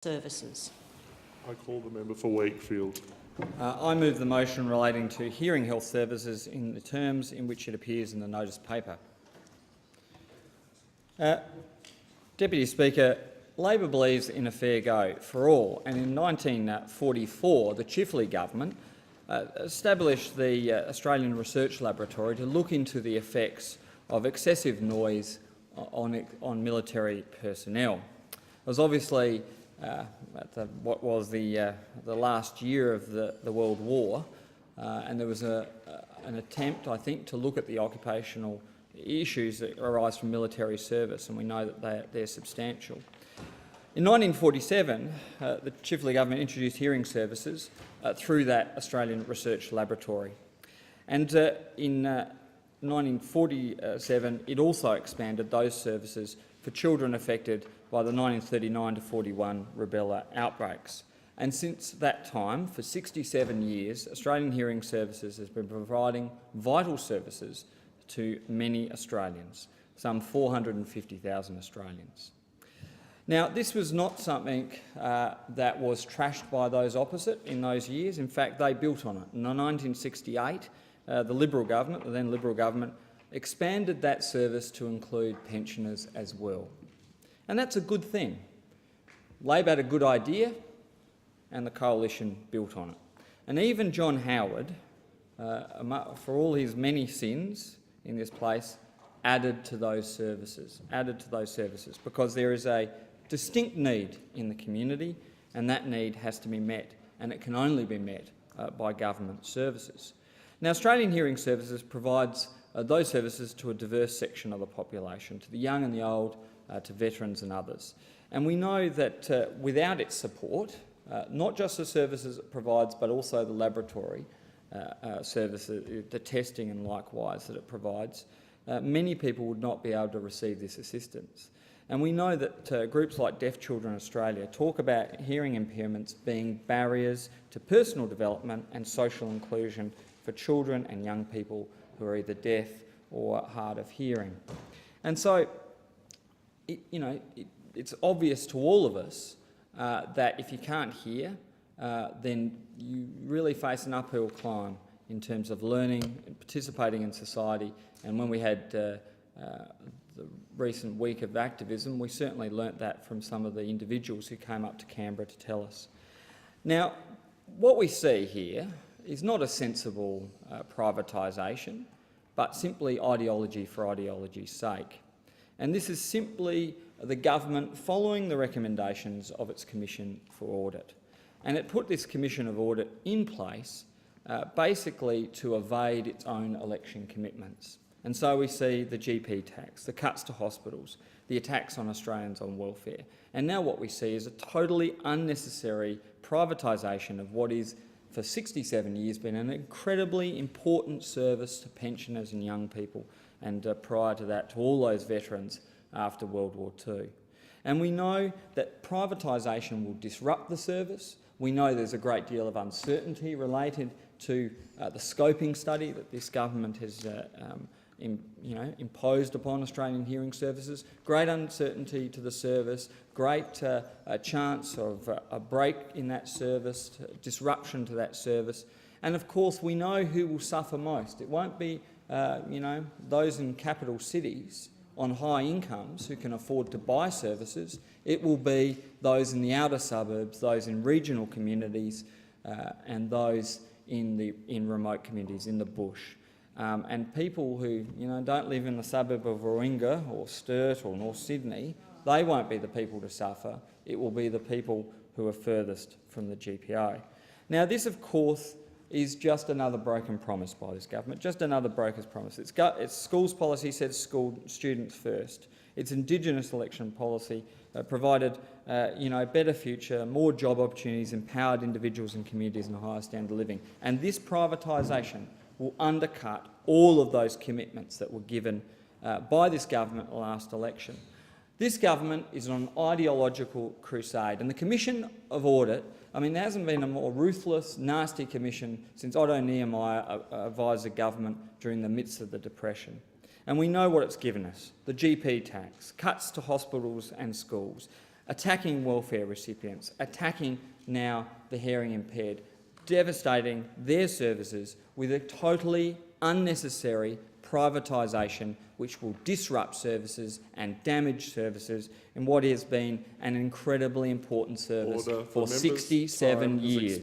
Services. I call the member for Wakefield. I move the motion relating to hearing health services in the terms in which it appears in the notice paper. Deputy Speaker, Labor believes in a fair go for all, and in 1944 the Chifley government established the Australian Research Laboratory to look into the effects of excessive noise on military personnel. It was obviously what was the last year of the World War, and there was an attempt, I think, to look at the occupational issues that arise from military service, and we know that they're substantial. In 1947, the Chifley government introduced hearing services through that Australian Research Laboratory, and in 1947 it also expanded those services for children affected by the 1939 to 41 rubella outbreaks. And since that time, for 67 years, Australian Hearing Services has been providing vital services to many Australians, some 450,000 Australians. Now, this was not something that was trashed by those opposite in those years. In fact, they built on it. In 1968, the Liberal government, the then Liberal government, expanded that service to include pensioners as well. And that's a good thing. Labor had a good idea and the coalition built on it. And even John Howard, for all his many sins in this place, added to those services because there is a distinct need in the community, and that need has to be met, and it can only be met by government services. Now, Australian Hearing Services provides those services to a diverse section of the population, to the young and the old, to veterans and others. And we know that without its support, not just the services it provides, but also the laboratory services, the testing and likewise that it provides, many people would not be able to receive this assistance. And we know that groups like Deaf Children Australia talk about hearing impairments being barriers to personal development and social inclusion for children and young people who are either deaf or hard of hearing. And so, it's obvious to all of us that if you can't hear, then you really face an uphill climb in terms of learning and participating in society. And when we had the recent week of activism, we certainly learnt that from some of the individuals who came up to Canberra to tell us. Now, what we see here is not a sensible privatisation, but simply ideology for ideology's sake. And this is simply the government following the recommendations of its Commission for Audit. And it put this Commission of Audit in place basically to evade its own election commitments. And so we see the GP tax, the cuts to hospitals, the attacks on Australians on welfare. And now what we see is a totally unnecessary privatisation of what is, for 67 years, been an incredibly important service to pensioners and young people, and prior to that, to all those veterans after World War II. And we know that privatisation will disrupt the service. We know there's a great deal of uncertainty related to the scoping study that this government has imposed upon Australian Hearing Services. Great uncertainty to the service, great chance of a break in that service, disruption to that service. And of course, we know who will suffer most. It won't be those in capital cities on high incomes who can afford to buy services. It will be those in the outer suburbs, those in regional communities, and those in remote communities, in the bush. And people who don't live in the suburb of Warringah or Sturt or North Sydney, they won't be the people to suffer. It will be the people who are furthest from the GPO. Now, this, of course, is just another broken promise by this government, just another broker's promise. Its schools policy says students first. Its Indigenous election policy provided a better future, more job opportunities, empowered individuals and communities and a higher standard of living. And this privatisation will undercut all of those commitments that were given by this government at the last election. This government is on an ideological crusade, and the Commission of Audit, there hasn't been a more ruthless, nasty commission since Otto Niemeyer advised the government during the midst of the Depression. And we know what it's given us: the GP tax, cuts to hospitals and schools, attacking welfare recipients, attacking now the hearing impaired, devastating their services with a totally unnecessary privatisation which will disrupt services and damage services in what has been an incredibly important service Order. for The member's 67 time has years.